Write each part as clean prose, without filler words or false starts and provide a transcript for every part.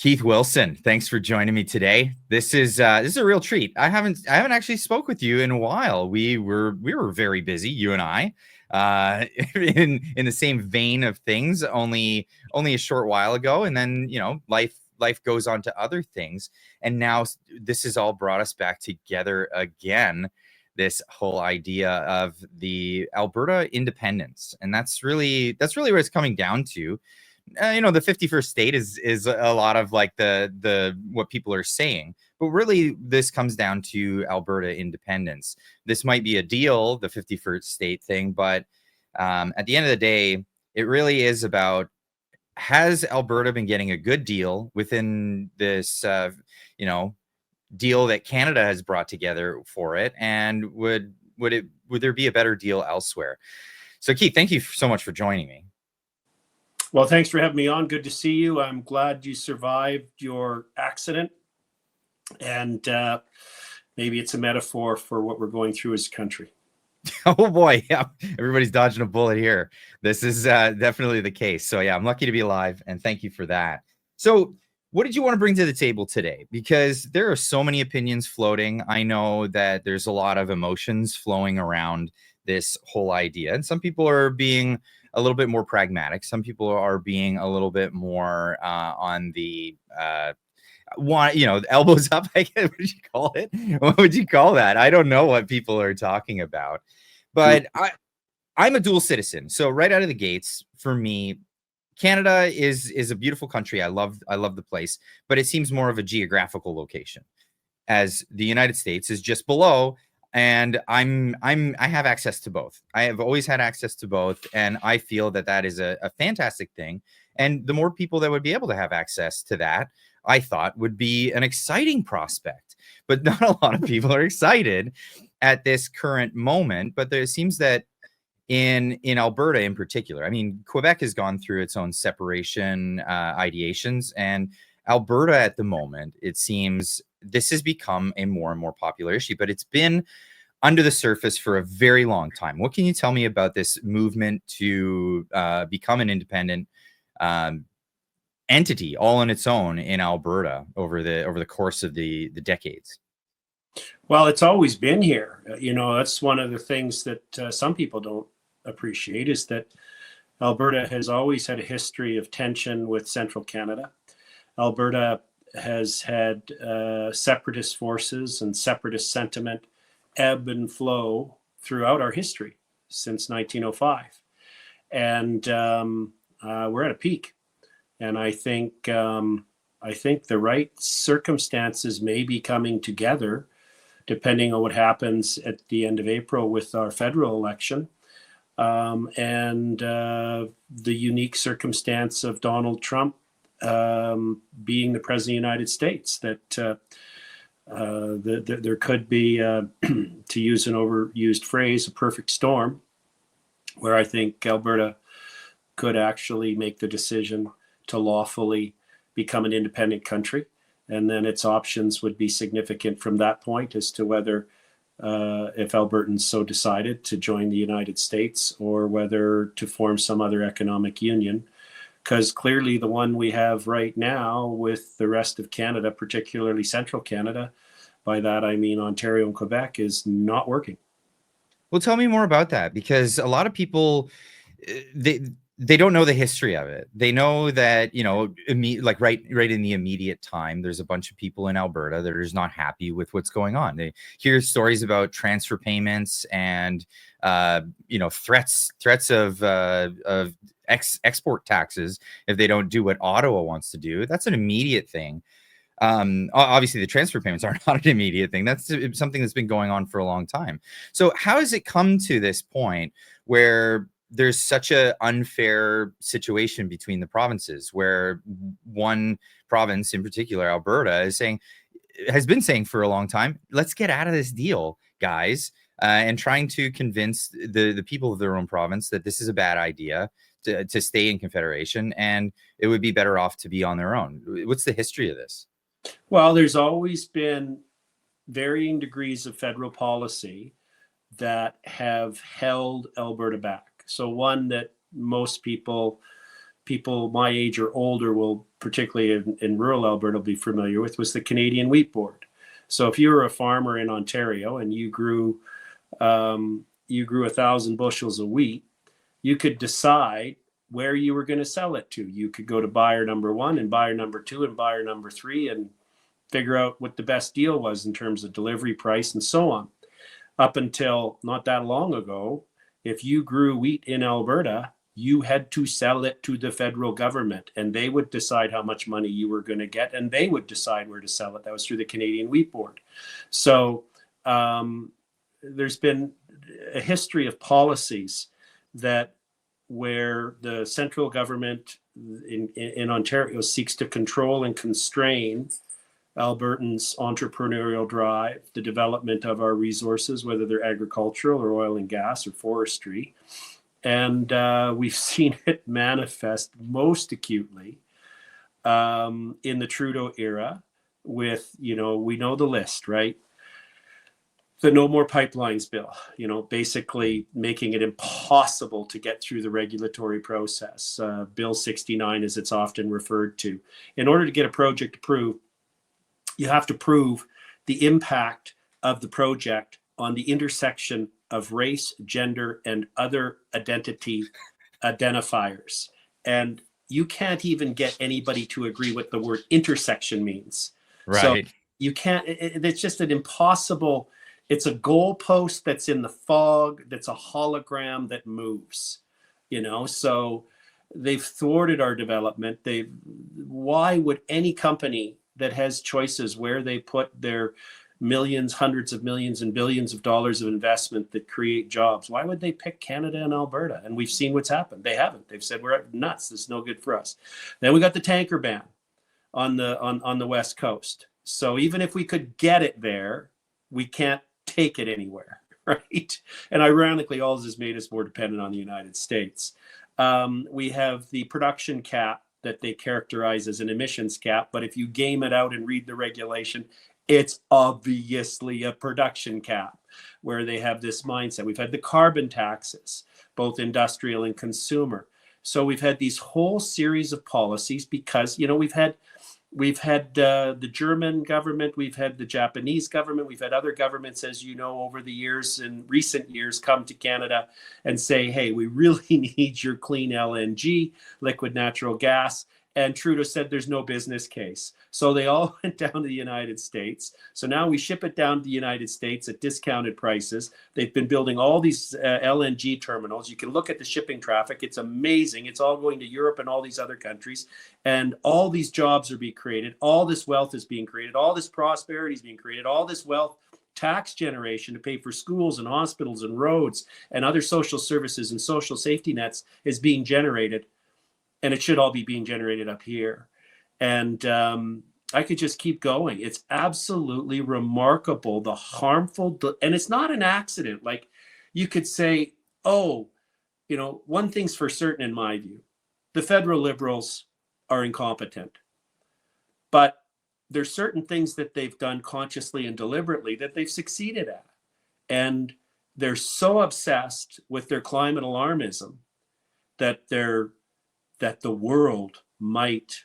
Keith Wilson, thanks for joining me today. This is a real treat. I haven't actually spoke with you in a while. We were very busy, you and I, in the same vein of things. Only a short while ago, and then life goes on to other things, and now this has all brought us back together again. This whole idea of the Alberta independence, and that's really what it's coming down to. The 51st state is a lot of like the what people are saying, but really this comes down to Alberta independence. This might be a deal, the 51st state thing, but at the end of the day, it really is about, has Alberta been getting a good deal within this deal that Canada has brought together for it, and would there be a better deal elsewhere? So Keith, thank you so much for joining me. Well, thanks for having me on. Good to see you. I'm glad you survived your accident. And maybe it's a metaphor for what we're going through as a country. Oh, boy. Yeah. Everybody's dodging a bullet here. This is definitely the case. So, yeah, I'm lucky to be alive. And thank you for that. So what did you want to bring to the table today? Because there are so many opinions floating. I know that there's a lot of emotions flowing around this whole idea. And some people are being a little bit more pragmatic. Some people are being a little bit more on the elbows up. I guess. What would you call it? What would you call that? I don't know what people are talking about, but I'm a dual citizen. So right out of the gates, for me, Canada is a beautiful country. I love the place, but it seems more of a geographical location, as the United States is just below. And I have access to both. I have always had access to both. And I feel that is a fantastic thing. And the more people that would be able to have access to that, I thought would be an exciting prospect. But not a lot of people are excited at this current moment. But there seems that in Alberta in particular, I mean, Quebec has gone through its own separation ideations, and Alberta at the moment, it seems this has become a more and more popular issue, but it's been under the surface for a very long time. What can you tell me about this movement to become an independent entity all on its own in Alberta over the course of the decades? Well, it's always been here. That's one of the things that some people don't appreciate, is that Alberta has always had a history of tension with central Canada. Alberta has had separatist forces and separatist sentiment ebb and flow throughout our history since 1905. And we're at a peak. And I think the right circumstances may be coming together, depending on what happens at the end of April with our federal election, and the unique circumstance of Donald Trump being the president of the United States, that there could be, to use an overused phrase, a perfect storm, where I think Alberta could actually make the decision to lawfully become an independent country. And then its options would be significant from that point as to whether, if Albertans so decided, to join the United States, or whether to form some other economic union. Because clearly the one we have right now with the rest of Canada, particularly central Canada, by that I mean Ontario and Quebec, is not working. Well, tell me more about that, because a lot of people, they don't know the history of it. They know that, like right in the immediate time, there's a bunch of people in Alberta that are just not happy with what's going on. They hear stories about transfer payments and, threats of export taxes if they don't do what Ottawa wants to do. That's an immediate thing. Obviously the transfer payments are not an immediate thing. That's something that's been going on for a long time. So how has it come to this point where there's such a unfair situation between the provinces, where one province in particular, Alberta, has been saying for a long time, let's get out of this deal, guys, and trying to convince the people of their own province that this is a bad idea to stay in Confederation, and it would be better off to be on their own. What's the history of this? Well, there's always been varying degrees of federal policy that have held Alberta back. So one that most people people my age or older will, particularly in rural Alberta, be familiar with, was the Canadian Wheat Board. So if you were a farmer in Ontario and you grew 1,000 bushels of wheat, you could decide where you were going to sell it to. You could go to buyer number 1 and buyer number 2 and buyer number 3 and figure out what the best deal was in terms of delivery price and so on. Up until not that long ago, if you grew wheat in Alberta, you had to sell it to the federal government, and they would decide how much money you were going to get, and they would decide where to sell it. That was through the Canadian Wheat Board. So there's been a history of policies that where the central government in Ontario seeks to control and constrain Albertans' entrepreneurial drive, the development of our resources, whether they're agricultural or oil and gas or forestry. And we've seen it manifest most acutely in the Trudeau era with, we know the list, right? The No More Pipelines bill, basically making it impossible to get through the regulatory process. Bill 69, as it's often referred to. In order to get a project approved, you have to prove the impact of the project on the intersection of race, gender, and other identity identifiers. And you can't even get anybody to agree what the word intersection means. Right. So you can't, it's just an impossible, it's a goalpost that's in the fog, that's a hologram that moves, so they've thwarted our development. Why would any company that has choices where they put their millions, hundreds of millions, and billions of dollars of investment that create jobs, why would they pick Canada and Alberta? And we've seen what's happened. They haven't. They've said, we're nuts. This is no good for us. Then we got the tanker ban on the West Coast. So even if we could get it there, we can't take it anywhere, right? And ironically, all this has made us more dependent on the United States. We have the production cap that they characterize as an emissions cap, but if you game it out and read the regulation, it's obviously a production cap, where they have this mindset. We've had the carbon taxes, both industrial and consumer. So we've had these whole series of policies because, we've had the German government, we've had the Japanese government, we've had other governments, as you know, over the years, in recent years, come to Canada and say, hey, we really need your clean LNG, liquid natural gas. And Trudeau said there's no business case. So they all went down to the United States. So now we ship it down to the United States at discounted prices. They've been building all these LNG terminals. You can look at the shipping traffic. It's amazing. It's all going to Europe and all these other countries. And all these jobs are being created. All this wealth is being created. All this prosperity is being created. All this wealth, tax generation to pay for schools and hospitals and roads and other social services and social safety nets is being generated. And it should all be being generated up here. And I could just keep going. It's absolutely remarkable, the harmful, and it's not an accident. Like you could say, one thing's for certain in my view, the federal Liberals are incompetent. But there's certain things that they've done consciously and deliberately that they've succeeded at. And they're so obsessed with their climate alarmism that the world might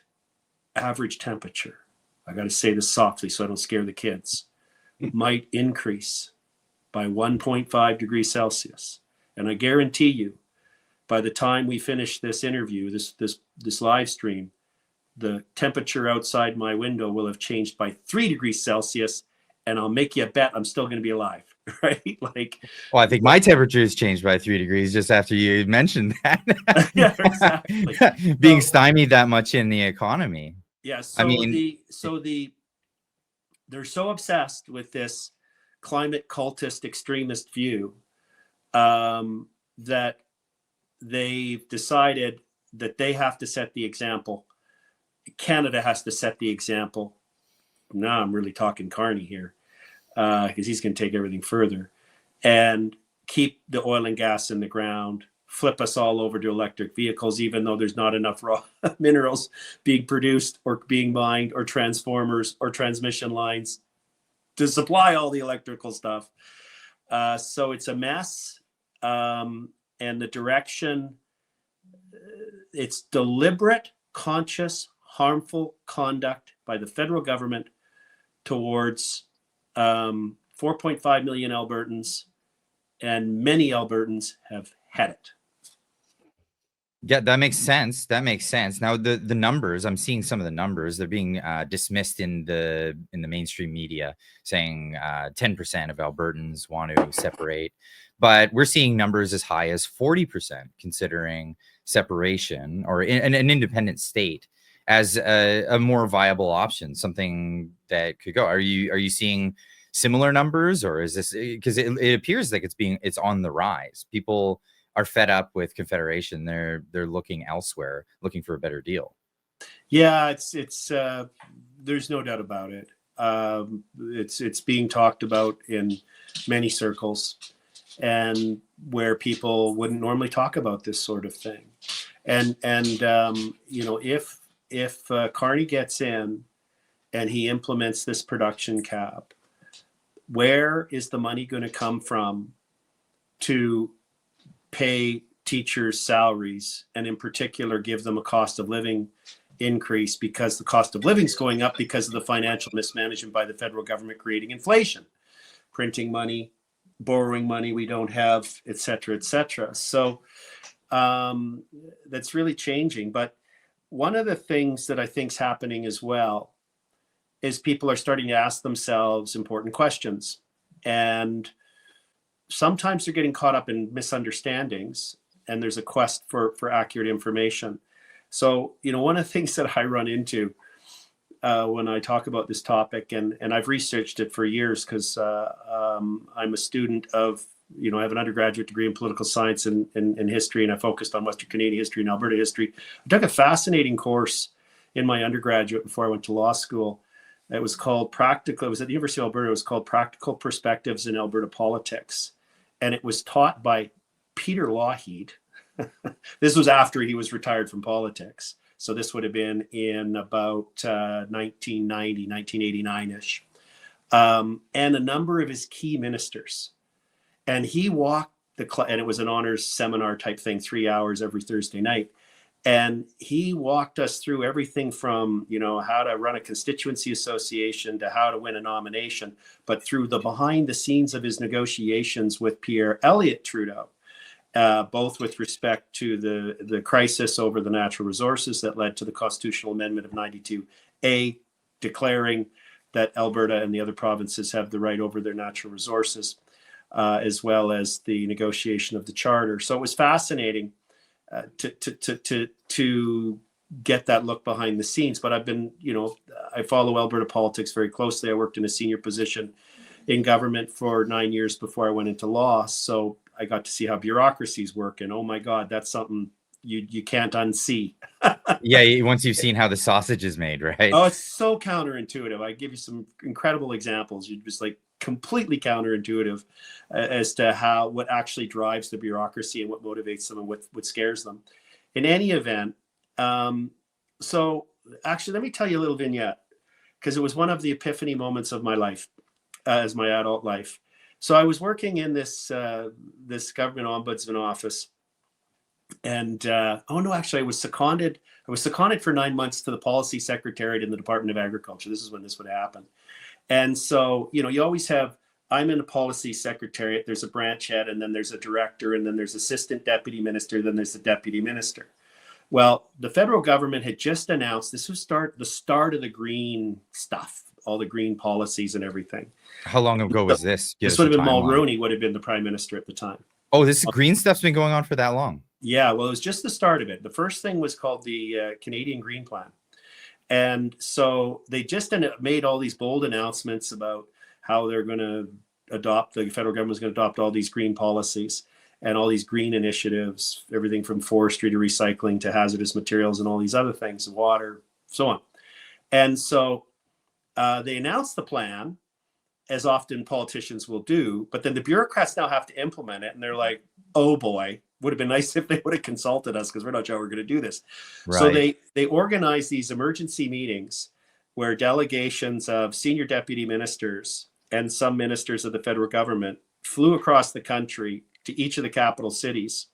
average temperature, I got to say this softly so I don't scare the kids, might increase by 1.5 degrees Celsius. And I guarantee you, by the time we finish this interview, this live stream, the temperature outside my window will have changed by 3 degrees Celsius, and I'll make you a bet I'm still going to be alive, right? Well, I think my temperature has changed by 3 degrees just after you mentioned that. Yeah, exactly. Being stymied that much in the economy. Yeah. So they're so obsessed with this climate cultist extremist view that they've decided that they have to set the example. Canada has to set the example. Now I'm really talking Carney here, because he's going to take everything further and keep the oil and gas in the ground, flip us all over to electric vehicles, even though there's not enough raw minerals being produced or being mined or transformers or transmission lines to supply all the electrical stuff. So it's a mess. And the direction it's deliberate, conscious, harmful conduct by the federal government towards 4.5 million Albertans, and many Albertans have had it. Yeah, that makes sense. That makes sense. Now the numbers, I'm seeing some of the numbers. They're being dismissed in the mainstream media, saying 10% of Albertans want to separate, but we're seeing numbers as high as 40% considering separation or an independent state as a more viable option, something that could go. Are you seeing similar numbers, or is this because it appears like it's on the rise? People are fed up with Confederation. They're looking elsewhere, looking for a better deal. Yeah, it's there's no doubt about it. It's being talked about in many circles, and where people wouldn't normally talk about this sort of thing. And you know, if Carney gets in and he implements this production cap, where is the money going to come from to pay teachers' salaries, and in particular give them a cost of living increase, because the cost of living is going up because of the financial mismanagement by the federal government, creating inflation, printing money, borrowing money we don't have, et cetera, et cetera. So that's really changing. But one of the things that I think is happening as well is people are starting to ask themselves important questions. And sometimes they're getting caught up in misunderstandings, and there's a quest for accurate information. So, you know, one of the things that I run into when I talk about this topic, and I've researched it for years because I'm a student of, you know, I have an undergraduate degree in political science and history, and I focused on Western Canadian history and Alberta history. I took a fascinating course in my undergraduate before I went to law school. It was called Practical, it was at the University of Alberta, it was called Practical Perspectives in Alberta Politics. And it was taught by Peter Lougheed. This was after he was retired from politics. So this would have been in about 1990, 1989-ish. And a number of his key ministers. And he walked and it was an honors seminar type thing, 3 hours every Thursday night. And he walked us through everything from, you know, how to run a constituency association to how to win a nomination, but through the behind the scenes of his negotiations with Pierre Elliott Trudeau, both with respect to the crisis over the natural resources that led to the constitutional amendment of 92A, declaring that Alberta and the other provinces have the right over their natural resources, as well as the negotiation of the charter. So it was fascinating to get that look behind the scenes. But I've been, you know, I follow Alberta politics very closely. I worked in a senior position in government for 9 years before I went into law. So I got to see how bureaucracies work. And oh my God, that's something you can't unsee. Yeah, once you've seen how the sausage is made, right? Oh, it's so counterintuitive. I give you some incredible examples. You're just like completely counterintuitive as to what actually drives the bureaucracy and what motivates them and what scares them. In any event, so actually, let me tell you a little vignette, because it was one of the epiphany moments of my life, as my adult life. So I was working in this government ombudsman office, and I was seconded. I was seconded for 9 months to the policy secretariat in the Department of Agriculture. This is when this would happen. And so, you know, you always have, I'm in a policy secretariat, there's a branch head, and then there's a director, and then there's assistant deputy minister, then there's the deputy minister. Well, the federal government had just announced, this was the start of the green stuff, all the green policies and everything. How long ago was this? This would have been Mulroney, would have been the prime minister at the time. Oh, this green stuff's been going on for that long? Yeah, well, it was just the start of it. The first thing was called the Canadian Green Plan. And so they just made all these bold announcements about how they're going to the federal government is going to adopt all these green policies and all these green initiatives, everything from forestry to recycling to hazardous materials and all these other things, water, so on. And so they announced the plan, as often politicians will do, but then the bureaucrats now have to implement it. And they're like, oh boy, would have been nice if they would have consulted us, because we're not sure how we're going to do this. Right. So they organize these emergency meetings where delegations of senior deputy ministers and some ministers of the federal government flew across the country to each of the capital cities,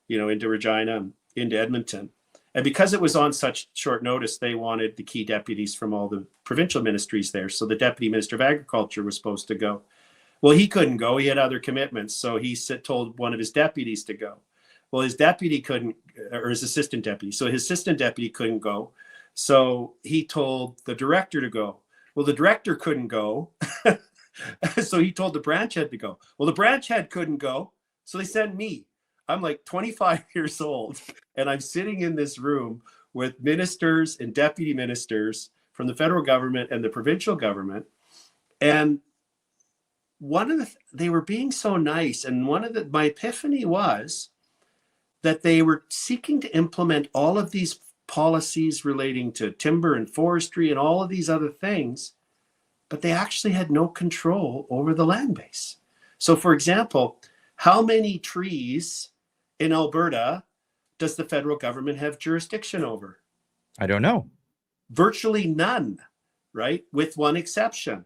you know, into Regina, into Edmonton. And because it was on such short notice, they wanted the key deputies from all the provincial ministries there. So the deputy minister of agriculture was supposed to go. Well, he couldn't go. He had other commitments. So he told one of his deputies to go. Well, his deputy couldn't, or his assistant deputy. So his assistant deputy couldn't go. So he told the director to go. Well, the director couldn't go. So he told the branch head to go. Well, the branch head couldn't go. So they sent me. I'm like 25 years old, and I'm sitting in this room with ministers and deputy ministers from the federal government and the provincial government. And they were being so nice. And my epiphany was that they were seeking to implement all of these policies relating to timber and forestry and all of these other things, but they actually had no control over the land base. So for example, how many trees in Alberta does the federal government have jurisdiction over? I don't know. Virtually none, right? With one exception.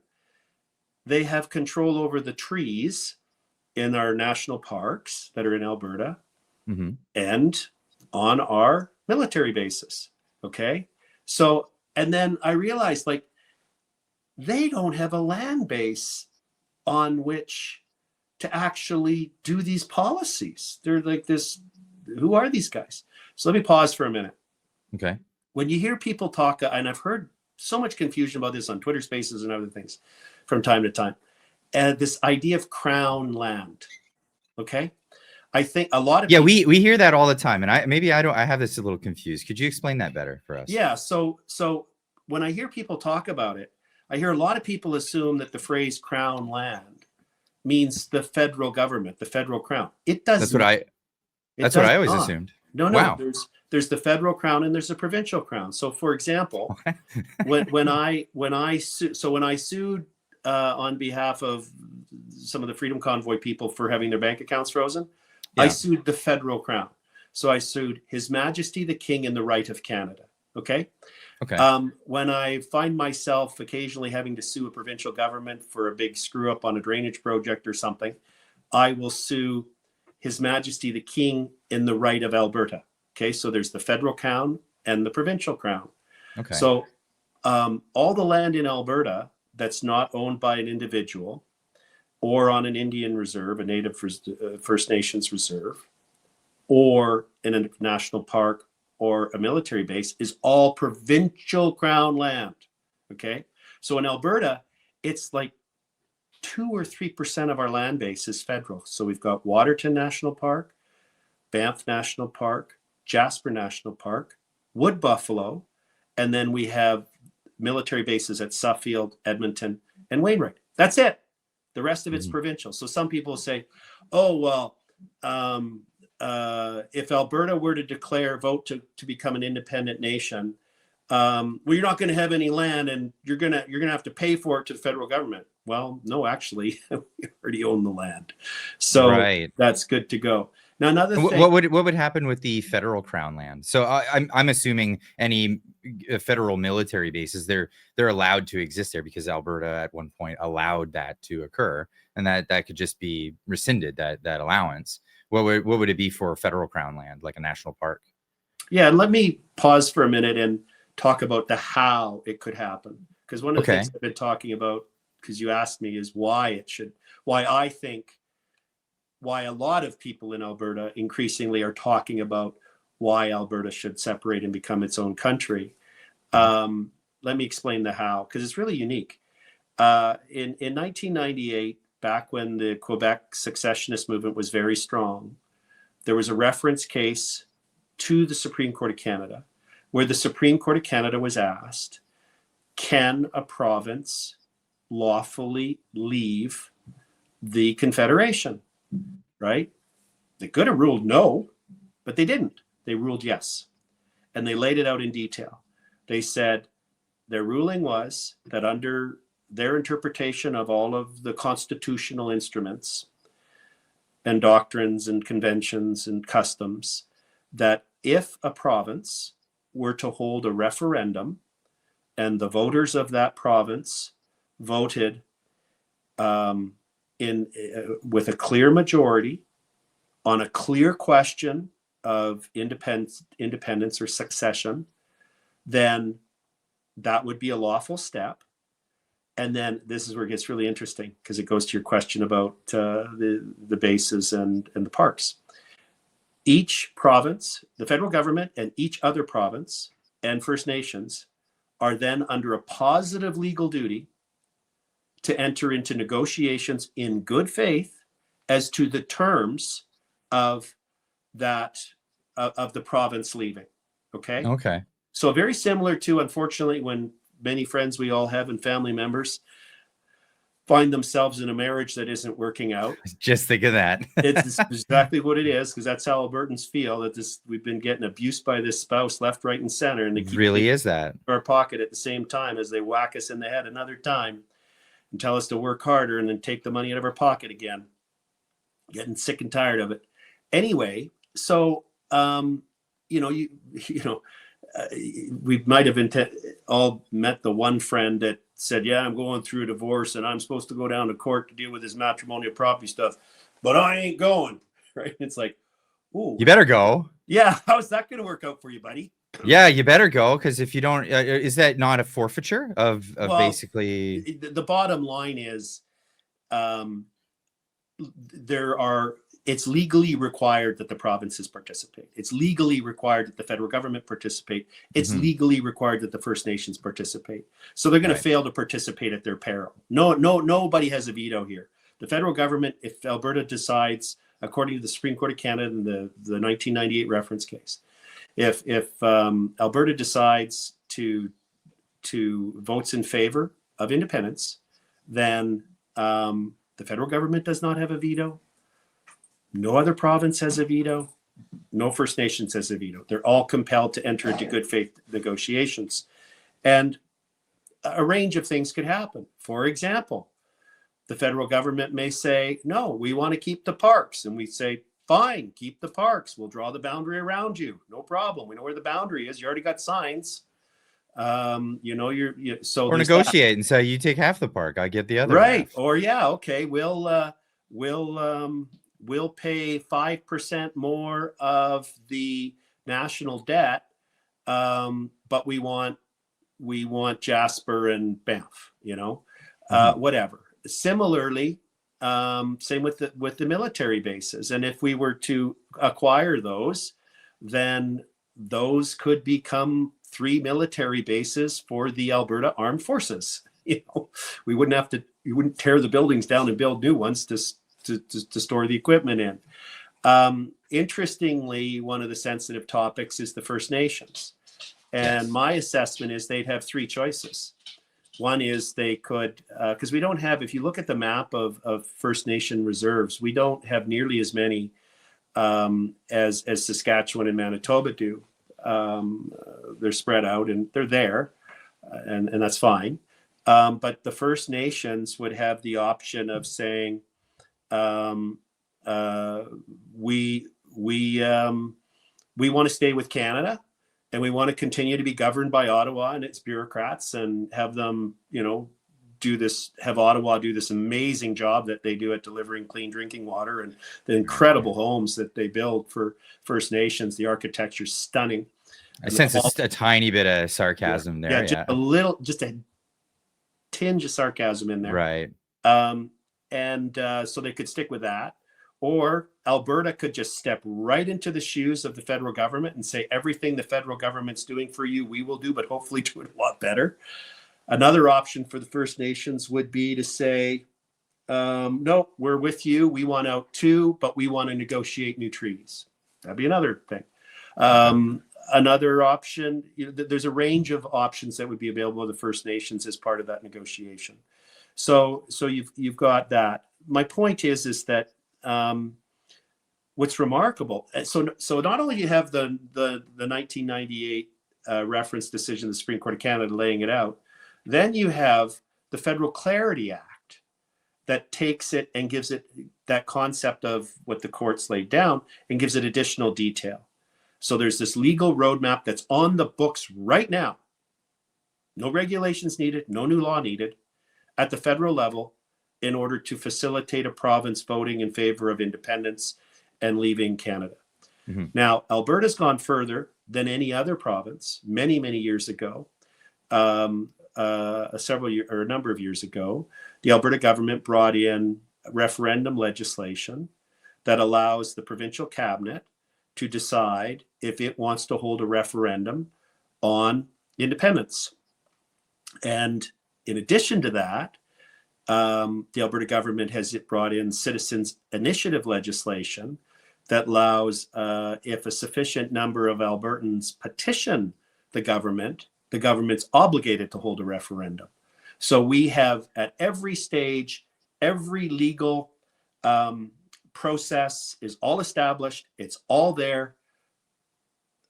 They have control over the trees in our national parks that are in Alberta, and on our military bases. Okay. So, and then I realized, like, they don't have a land base on which to actually do these policies. They're like this, who are these guys? So let me pause for a minute. Okay. When you hear people talk, and I've heard so much confusion about this on Twitter Spaces and other things from time to time, and this idea of crown land. Okay. I think a lot of people, we hear that all the time, and I have this a little confused. Could you explain that better for us? Yeah. So when I hear people talk about it, I hear a lot of people assume that the phrase crown land means the federal government, the federal crown. It does. That's what I always assumed. No. Wow. There's the federal crown and there's the provincial crown. So for example, when I sued on behalf of some of the Freedom Convoy people for having their bank accounts frozen, I sued the federal crown. So I sued His Majesty the King in the right of Canada. Okay. When I find myself occasionally having to sue a provincial government for a big screw up on a drainage project or something, I will sue His Majesty the King in the right of Alberta. Okay. So there's the federal crown and the provincial crown. Okay. So all the land in Alberta that's not owned by an individual or on an Indian reserve, a Native First Nations reserve, or in a national park or a military base is all provincial crown land. Okay. So in Alberta, it's like 2 or 3% of our land base is federal. So we've got Waterton National Park, Banff National Park, Jasper National Park, Wood Buffalo, and then we have military bases at Suffield, Edmonton, and Wainwright. That's it. The rest of it's provincial. So some people say, oh, well, if Alberta were to vote to become an independent nation, well, you're not going to have any land and you're going to have to pay for it to the federal government. Well, no, actually, we already own the land. So that's good to go. Now, another thing. What would happen with the federal crown land? So I'm assuming any federal military bases, they're allowed to exist there because Alberta at one point allowed that to occur, and that could just be rescinded, that allowance. What would it be for federal crown land, like a national park? Yeah, and let me pause for a minute and talk about the how it could happen. Because one of the things I've been talking about, because you asked me, is why I think why a lot of people in Alberta increasingly are talking about why Alberta should separate and become its own country. Let me explain the how, because it's really unique. In 1998, back when the Quebec secessionist movement was very strong, there was a reference case to the Supreme Court of Canada, where the Supreme Court of Canada was asked, can a province lawfully leave the Confederation? Right? They could have ruled no, but they didn't. They ruled yes. And they laid it out in detail. They said their ruling was that under their interpretation of all of the constitutional instruments and doctrines and conventions and customs, that if a province were to hold a referendum and the voters of that province voted with a clear majority on a clear question of independence or succession, then that would be a lawful step. And then this is where it gets really interesting, because it goes to your question about the bases and the parks. Each province, the federal government and each other province and First Nations are then under a positive legal duty to enter into negotiations in good faith as to the terms of that, of the province leaving. Okay. Okay. So very similar to, unfortunately, when many friends we all have and family members find themselves in a marriage that isn't working out. Just think of that. It's exactly what it is, because that's how Albertans feel, that we've been getting abused by this spouse left, right, and center, and they keep really is that our pocket at the same time as they whack us in the head another time and tell us to work harder, and then take the money out of our pocket again. Getting sick and tired of it. Anyway, so we might have all met the one friend that said, yeah, I'm going through a divorce and I'm supposed to go down to court to deal with this matrimonial property stuff, but I ain't going. Right? It's like, ooh, you better go. Yeah, how's that going to work out for you, buddy? Yeah, you better go, because if you don't, is that not a forfeiture of basically? The bottom line is, it's legally required that the provinces participate. It's legally required that the federal government participate. It's legally required that the First Nations participate. So they're going to fail to participate at their peril. Nobody has a veto here. The federal government, if Alberta decides, according to the Supreme Court of Canada in the 1998 reference case, if Alberta decides to votes in favor of independence, then the federal government does not have a veto. No other province has a veto. No First Nations has a veto. They're all compelled to enter into good faith negotiations. And a range of things could happen. For example, the federal government may say, no, we want to keep the parks. And we say, fine, keep the parks. We'll draw the boundary around you. No problem. We know where the boundary is. You already got signs. So or negotiate and say, you take half the park, I get the other right half. Or okay, we'll pay 5% more of the national debt, but we want Jasper and Banff, whatever. Similarly, same with the military bases, and if we were to acquire those, then those could become 3 military bases for the Alberta Armed Forces. We wouldn't tear the buildings down and build new ones to store the equipment in. Interestingly, one of the sensitive topics is the First Nations. And my assessment is they'd have 3 choices. One is they could, because we don't have, if you look at the map of First Nation reserves, we don't have nearly as many as Saskatchewan and Manitoba do. They're spread out and they're there, and that's fine. But the First Nations would have the option of saying, we want to stay with Canada, and we want to continue to be governed by Ottawa and its bureaucrats, and have them, have Ottawa do this amazing job that they do at delivering clean drinking water, and the incredible homes that they build for First Nations. The architecture's stunning. I sense a tiny bit of sarcasm there. Yeah, just a tinge of sarcasm in there. Right. So they could stick with that, or Alberta could just step right into the shoes of the federal government and say, everything the federal government's doing for you, we will do, but hopefully do it a lot better. Another option for the First Nations would be to say, no, we're with you. We want out too, but we want to negotiate new treaties. That'd be another thing. Another option, there's a range of options that would be available to the First Nations as part of that negotiation. So you've got that. My point is that what's remarkable. So not only do you have the 1998 reference decision of the Supreme Court of Canada laying it out, then you have the Federal Clarity Act that takes it and gives it that concept of what the courts laid down and gives it additional detail. So there's this legal roadmap that's on the books right now. No regulations needed, no new law needed at the federal level in order to facilitate a province voting in favor of independence and leaving Canada. Now, Alberta's gone further than any other province many, many years ago. A number of years ago, the Alberta government brought in referendum legislation that allows the provincial cabinet to decide if it wants to hold a referendum on independence. And in addition to that, the Alberta government has brought in citizens' initiative legislation that allows, if a sufficient number of Albertans petition the government's obligated to hold a referendum. So we have at every stage, every legal process is all established. It's all there.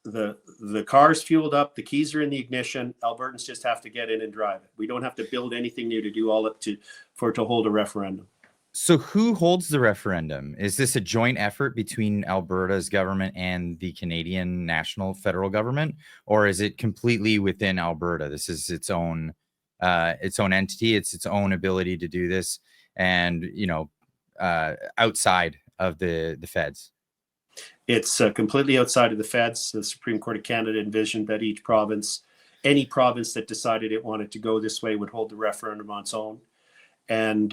The car's fueled up, the keys are in the ignition. Albertans just have to get in and drive it. We don't have to build anything new to do to hold a referendum. So who holds the referendum? Is this a joint effort between Alberta's government and the Canadian national federal government, or is it completely within Alberta? This is its own entity. It's its own ability to do this, and outside of the feds. It's completely outside of the feds. The Supreme Court of Canada envisioned that any province that decided it wanted to go this way would hold the referendum on its own. And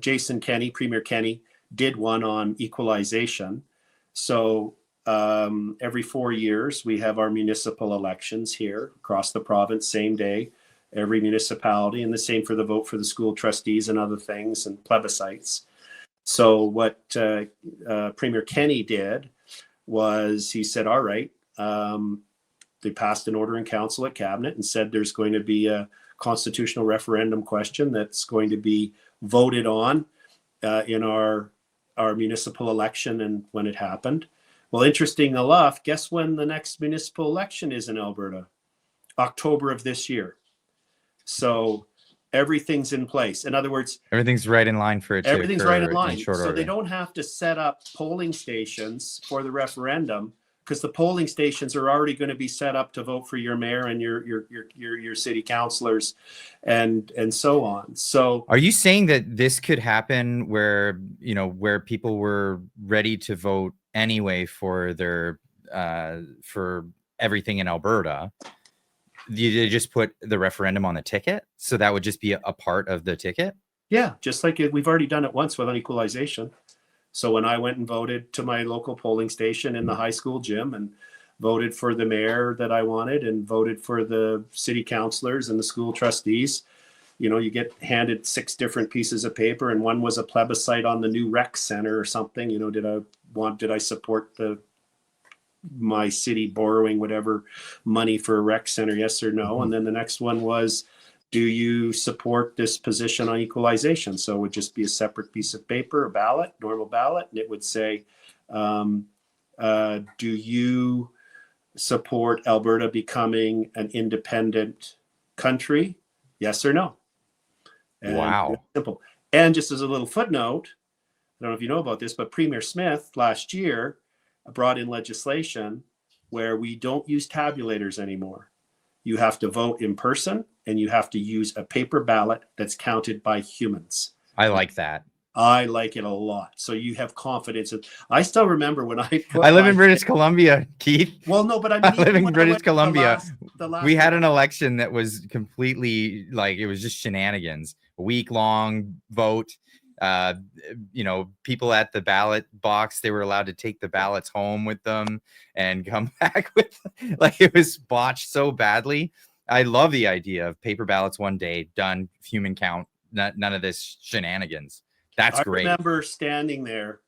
Jason Kenney, Premier Kenney, did one on equalization. So every 4 years, we have our municipal elections here across the province, same day, every municipality, and the same for the vote for the school trustees and other things and plebiscites. So what Premier Kenney did was he said, all right, they passed an order in council at cabinet and said there's going to be a constitutional referendum question that's going to be voted on in our municipal election. And when it happened, well, interesting enough, guess when the next municipal election is in Alberta? October of this year. So everything's in place. In other words, everything's right in line for it. Everything's right in line. So they don't have to set up polling stations for the referendum, because the polling stations are already going to be set up to vote for your mayor and your city councilors and so on. So are you saying that this could happen where people were ready to vote anyway for their for everything in Alberta? They just put the referendum on the ticket, so that would just be a part of the ticket? Yeah, just like we've already done it once with equalization. So when I went and voted to my local polling station in the high school gym and voted for the mayor that I wanted and voted for the city councilors and the school trustees, you get handed 6 different pieces of paper, and one was a plebiscite on the new rec center or something. Did I support my city borrowing whatever money for a rec center, yes or no? And then the next one was, do you support this position on equalization? So it would just be a separate piece of paper, a ballot, normal ballot, and it would say, do you support Alberta becoming an independent country? Yes or no? And wow. Simple. And just as a little footnote, I don't know if you know about this, but Premier Smith last year brought in legislation where we don't use tabulators anymore. You have to vote in person, and you have to use a paper ballot that's counted by humans. I like that. I like it a lot. So you have confidence. I still remember when I live in British Columbia, Keith. Well, no, but I live in British Columbia. We had an one. election that was completely it was just shenanigans. A week-long vote. People at the ballot box, they were allowed to take the ballots home with them and come back with it was botched so badly. I love the idea of paper ballots one day, done, human count, none of this shenanigans. That's great. I remember standing there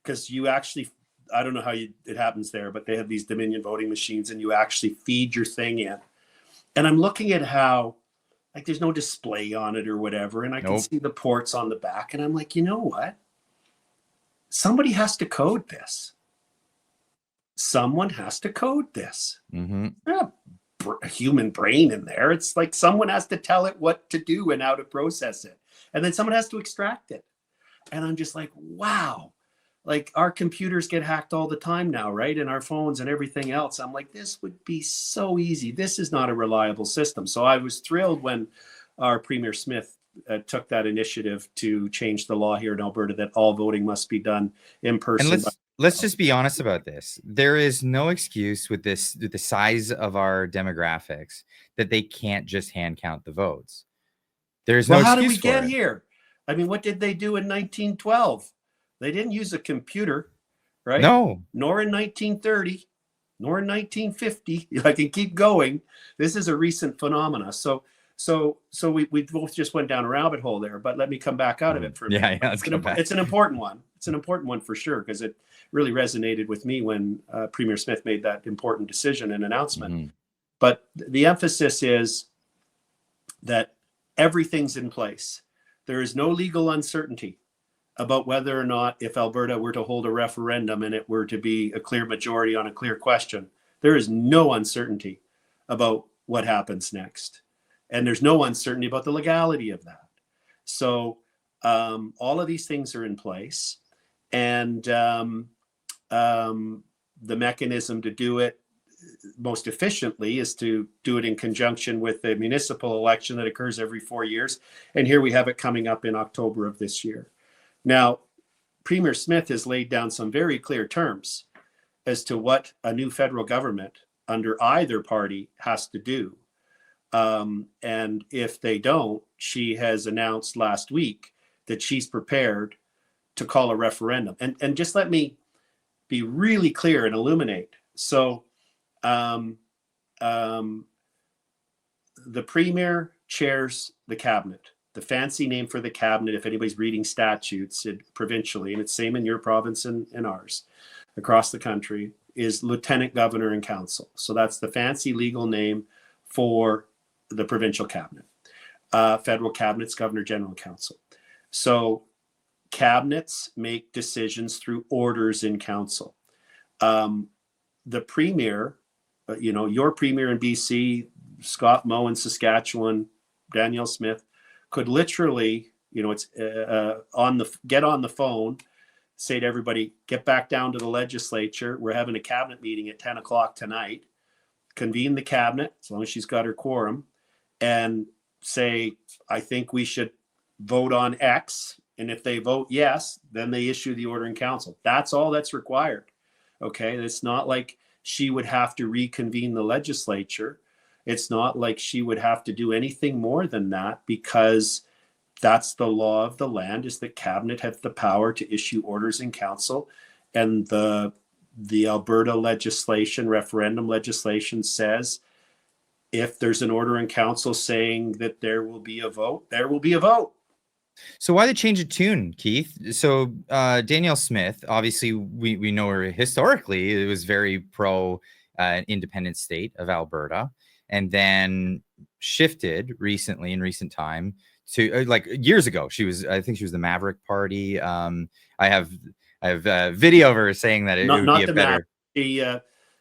because you actually, I don't know how it happens there, but they have these Dominion voting machines and you actually feed your thing in. And I'm looking at how there's no display on it or whatever. And I can see the ports on the back. And I'm like, you know what? Somebody has to code this. Someone has to code this. Mm-hmm. Not a human brain in there. It's like someone has to tell it what to do and how to process it. And then someone has to extract it. And I'm just like, wow. Our computers get hacked all the time now, right? And our phones and everything else. I'm like, this would be so easy. This is not a reliable system. So I was thrilled when our Premier Smith took that initiative to change the law here in Alberta that all voting must be done in person by let's just be honest about this. There is no excuse with the size of our demographics that they can't just hand count the votes. There's Well, no how did excuse we get for it. here? I mean, what did they do in 1912? They didn't use a computer, right? No. Nor in 1930, nor in 1950. I can keep going. This is a recent phenomena. So we both just went down a rabbit hole there, but let me come back out of it for a minute. Yeah, let's come back. It's an important one. It's an important one for sure, because it really resonated with me when Premier Smith made that important decision and announcement. Mhm. But the emphasis is that everything's in place. There is no legal uncertainty about whether or not, if Alberta were to hold a referendum and it were to be a clear majority on a clear question, there is no uncertainty about what happens next. And there's no uncertainty about the legality of that. So all of these things are in place. And the mechanism to do it most efficiently is to do it in conjunction with the municipal election that occurs every 4 years. And here we have it coming up in October of this year. Now, Premier Smith has laid down some very clear terms as to what a new federal government under either party has to do. And if they don't, she has announced last week that she's prepared to call a referendum. And just let me be really clear and illuminate. So the Premier chairs the cabinet. The fancy name for the cabinet, if anybody's reading statutes provincially, and it's same in your province and ours across the country, is Lieutenant Governor and Council. So that's the fancy legal name for the provincial cabinet. Federal cabinet's Governor General Council. So cabinets make decisions through orders in council. The Premier, your Premier in BC, Scott Moe in Saskatchewan, Danielle Smith, could literally, it's get on the phone, say to everybody, get back down to the legislature. We're having a cabinet meeting at 10 o'clock tonight. Convene the cabinet, as long as she's got her quorum, and say, I think we should vote on X. And if they vote yes, then they issue the order in council. That's all that's required. Okay. It's not like she would have to reconvene the legislature. It's not like she would have to do anything more than that, because that's the law of the land, is that cabinet have the power to issue orders in council. And the Alberta legislation, referendum legislation, says if there's an order in council saying that there will be a vote, there will be a vote. So why the change of tune, Keith? So Danielle Smith, obviously we know her historically, it was very pro independent state of Alberta, and then shifted recently in recent time to like years ago. I think she was the Maverick Party. I have video of her saying that it would be a better.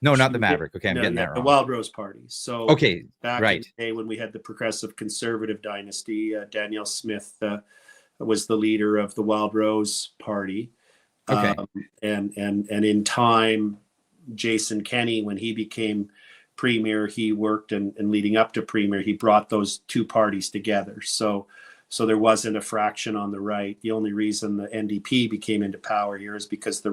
No, not the Maverick. Okay, I'm getting that wrong. The Wild Rose Party. So okay, back right. in the day when we had the progressive conservative dynasty, Danielle Smith was the leader of the Wild Rose Party. Okay. And in time, Jason Kenney, when he became Premier, he worked and leading up to Premier, he brought those two parties together. So there wasn't a fraction on the right. The only reason the NDP became into power here is because the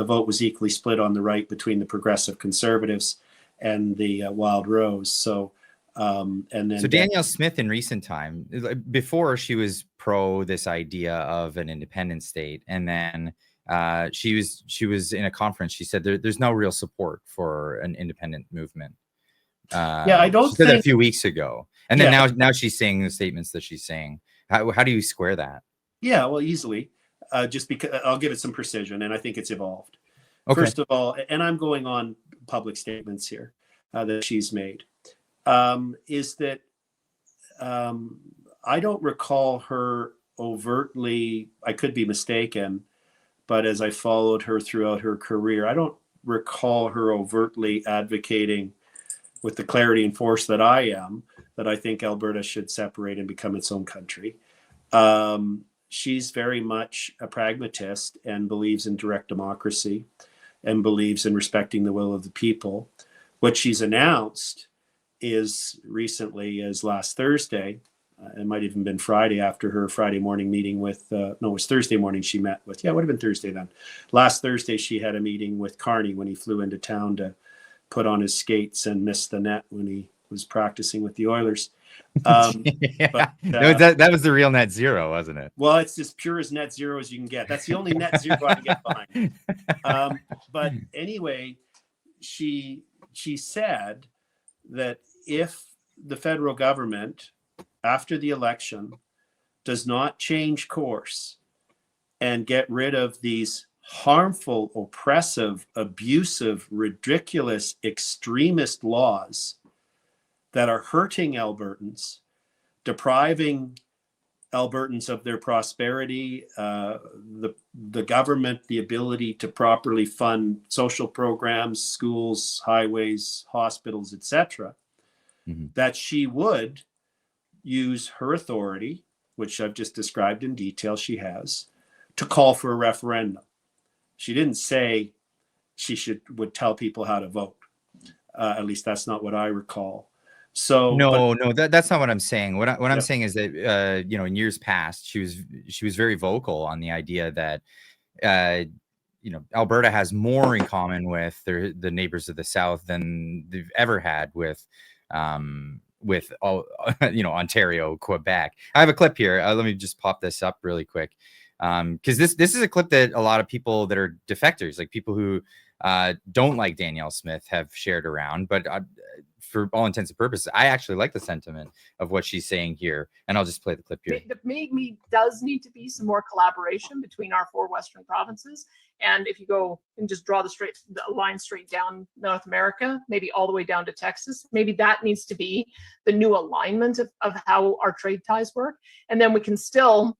vote was equally split on the right between the progressive conservatives and the Wild Rose. So Danielle Smith in recent time, before she was pro this idea of an independent state, and then she was in a conference. She said there's no real support for an independent movement. I don't. She said that a few weeks ago, and then now she's saying the statements that she's saying. How do you square that? Yeah, well, easily. Just because I'll give it some precision, and I think it's evolved. Okay. First of all, and I'm going on public statements here that she's made, is that I don't recall her overtly, I could be mistaken, but as I followed her throughout her career, I don't recall her overtly advocating with the clarity and force that I am, that I think Alberta should separate and become its own country. She's very much a pragmatist and believes in direct democracy and believes in respecting the will of the people. What she's announced is recently, as last Thursday, It might have even been Friday after her Friday morning meeting with, no, it was Thursday morning she met with, yeah, it would have been Thursday then. Last Thursday, she had a meeting with Carney when he flew into town to put on his skates and miss the net when he was practicing with the Oilers. Yeah. But that was the real net zero, wasn't it? well, it's as pure as net zero as you can get. That's the only net zero I can get behind. But anyway, she said that if the federal government, after the election, does not change course and get rid of these harmful, oppressive, abusive, ridiculous, extremist laws that are hurting Albertans, depriving Albertans of their prosperity, the government, the ability to properly fund social programs, schools, highways, hospitals, etc., that she would use her authority, which I've just described in detail she has, to call for a referendum. She didn't say she would tell people how to vote. At least that's not what I recall. So no, that's not what I'm saying. What I'm saying is that in years past, she was very vocal on the idea that Alberta has more in common with the neighbors of the South than they've ever had with all Ontario, Quebec. I have a clip here. Let me just pop this up really quick, because this is a clip that a lot of people that are defectors, like people who don't like Danielle Smith, have shared around. But for all intents and purposes, I actually like the sentiment of what she's saying here, and I'll just play the clip here. Maybe does need to be some more collaboration between our 4 Western provinces. And if you go and just draw the line straight down North America, maybe all the way down to Texas, maybe that needs to be the new alignment of how our trade ties work. And then we can still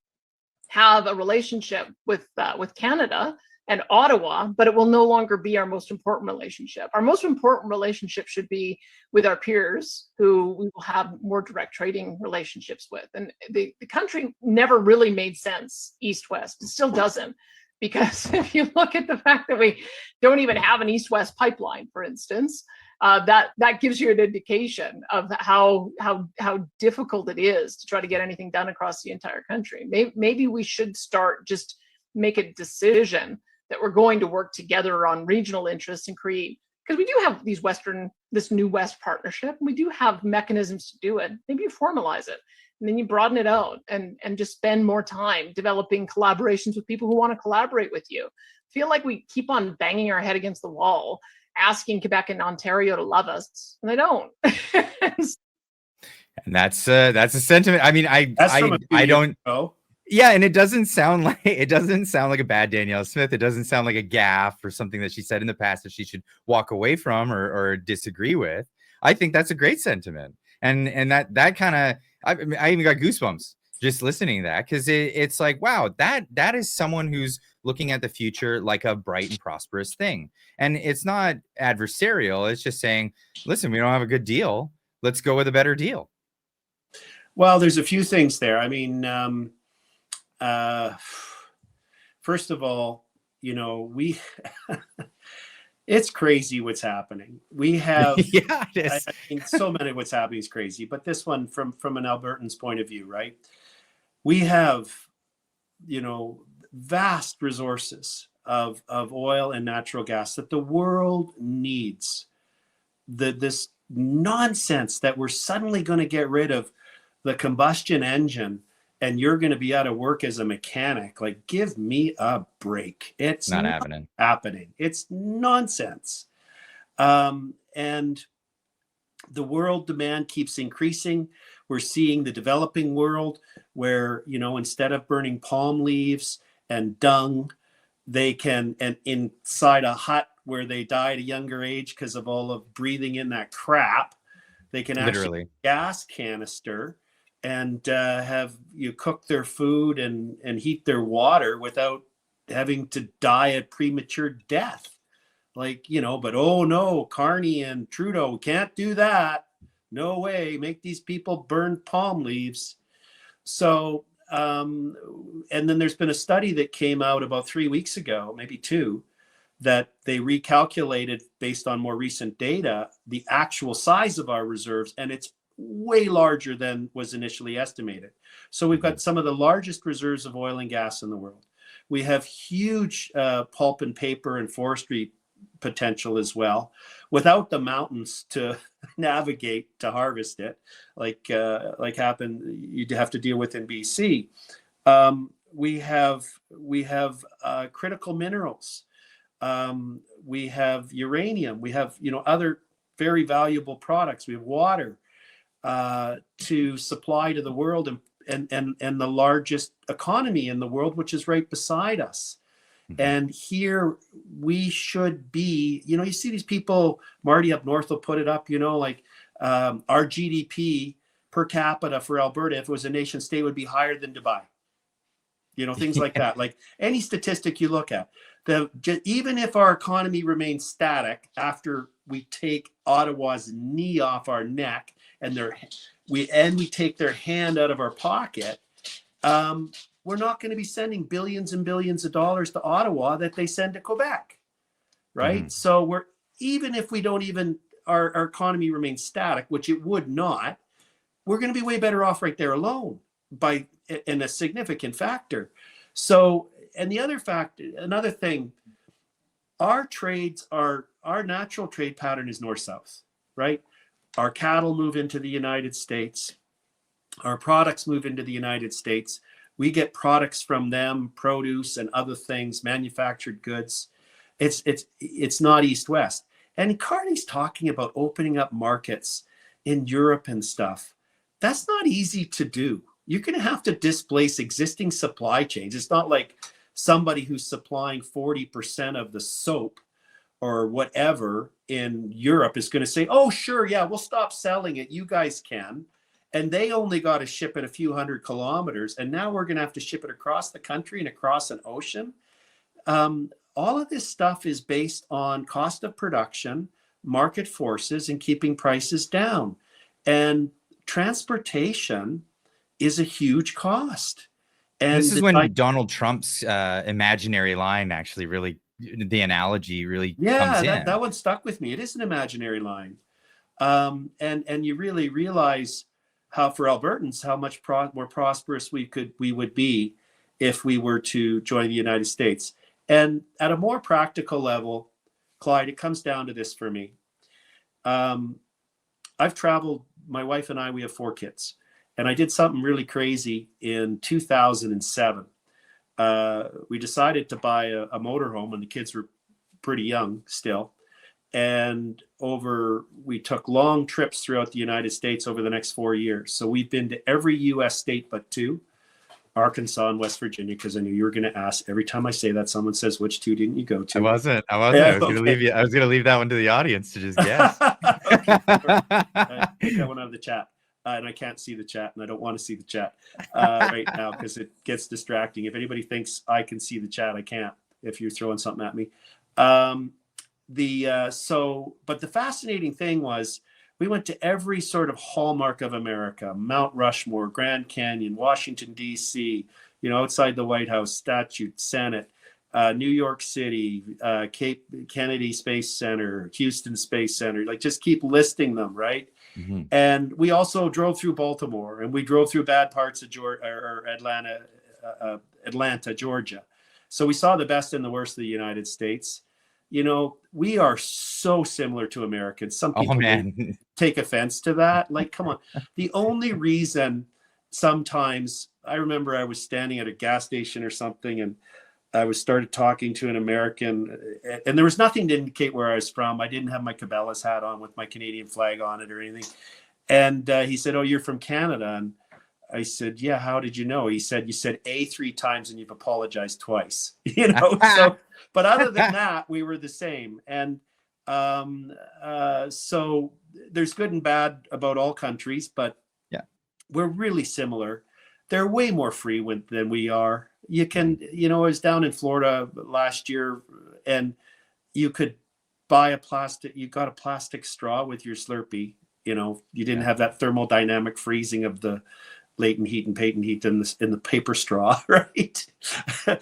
have a relationship with Canada and Ottawa, but it will no longer be our most important relationship. Our most important relationship should be with our peers who we will have more direct trading relationships with. And the country never really made sense east-west. It still doesn't, because if you look at the fact that we don't even have an east-west pipeline, for instance, that gives you an indication of how difficult it is to try to get anything done across the entire country. Maybe we should start just make a decision that we're going to work together on regional interests and create, because we do have this new West partnership, and we do have mechanisms to do it. Maybe you formalize it, and then you broaden it out and just spend more time developing collaborations with people who want to collaborate with you. I feel like we keep on banging our head against the wall, asking Quebec and Ontario to love us, and they don't. And that's a sentiment. I mean, I don't. Yeah, and it doesn't sound like a bad Danielle Smith. It doesn't sound like a gaffe or something that she said in the past that she should walk away from or disagree with. I think that's a great sentiment, and that kind of I even got goosebumps just listening to that, because it's like, wow, that is someone who's looking at the future like a bright and prosperous thing, and it's not adversarial. It's just saying, listen, we don't have a good deal. Let's go with a better deal. Well, there's a few things there. I mean. First of all, it's crazy what's happening. We have, yeah, it is. I mean, so many of what's happening is crazy, but this one from an Albertan's point of view, right? We have, vast resources of oil and natural gas that the world needs. This nonsense that we're suddenly going to get rid of the combustion engine and you're going to be out of work as a mechanic. Like, give me a break. It's not happening. It's nonsense. And the world demand keeps increasing. We're seeing the developing world where, instead of burning palm leaves and dung, they can, and inside a hut where they die at a younger age because of all of breathing in that crap, they can actually gas canister and have you cook their food and heat their water without having to die a premature death. Like, but oh no, Carney and Trudeau can't do that. No way. Make these people burn palm leaves. So, and then there's been a study that came out about 3 weeks ago, maybe 2, that they recalculated based on more recent data, the actual size of our reserves. And it's way larger than was initially estimated. So we've got some of the largest reserves of oil and gas in the world. We have huge pulp and paper and forestry potential as well, without the mountains to navigate to harvest it, like you'd have to deal with in BC. We have critical minerals. We have uranium. We have other very valuable products. We have water to supply to the world, and the largest economy in the world, which is right beside us. And here we should be, you see these people, Marty up north will put it up, like our GDP per capita for Alberta, if it was a nation state, would be higher than Dubai. Things like that. Like any statistic you look at, even if our economy remains static after we take Ottawa's knee off our neck and we take their hand out of our pocket, we're not going to be sending billions and billions of dollars to Ottawa that they send to Quebec, right? So even if we don't our economy remains static, which it would not, we're going to be way better off right there alone in a significant factor. So, and another thing, our natural trade pattern is north-south, right? Our cattle move into the United States. Our products move into the United States. We get products from them, produce and other things, manufactured goods. It's not east-west. And Carney's talking about opening up markets in Europe and stuff. That's not easy to do. You're going to have to displace existing supply chains. It's not like somebody who's supplying 40% of the soap or whatever in Europe is going to say, oh, sure, yeah, we'll stop selling it. You guys can. And they only got to ship it a few hundred kilometers. And now we're going to have to ship it across the country and across an ocean. All of this stuff is based on cost of production, market forces, and keeping prices down. And transportation is a huge cost. And this is when Donald Trump's imaginary line actually really, the analogy really comes in. That one stuck with me. It is an imaginary line. And you really realize how, for Albertans, how much more prosperous we would be if we were to join the United States. And at a more practical level, Clyde, it comes down to this for me. I've traveled, my wife and I, we have 4 kids. And I did something really crazy in 2007. We decided to buy a motorhome, and the kids were pretty young still. And we took long trips throughout the United States over the next 4 years. So we've been to every U.S. state but 2, Arkansas and West Virginia, because I knew you were going to ask. Every time I say that, someone says, which 2 didn't you go to? I wasn't. Yeah, I was going to leave that one to the audience to just guess. Take that one out of the chat. And I can't see the chat, and I don't want to see the chat right now because it gets distracting. If anybody thinks I can see the chat, I can't if you're throwing something at me. But the fascinating thing was we went to every sort of hallmark of America: Mount Rushmore, Grand Canyon, Washington, D.C., outside the White House, Statue, Senate, New York City, Cape Kennedy Space Center, Houston Space Center, just keep listing them, right? Mm-hmm. And we also drove through Baltimore, and we drove through bad parts of Atlanta, Georgia. So we saw the best and the worst of the United States. We are so similar to Americans. Some people take offense to that. Come on. The only reason sometimes, I remember I was standing at a gas station or something, and I started talking to an American, and there was nothing to indicate where I was from. I didn't have my Cabela's hat on with my Canadian flag on it or anything. And he said, "Oh, you're from Canada." And I said, "Yeah, how did you know?" He said, "You said A 3 times and you've apologized twice." So, but other than that, we were the same. And so there's good and bad about all countries, but we're really similar. They're way more free than we are. You can, I was down in Florida last year, and you could buy you got a plastic straw with your Slurpee. You didn't have that thermodynamic freezing of the latent heat and patent heat in the paper straw, right?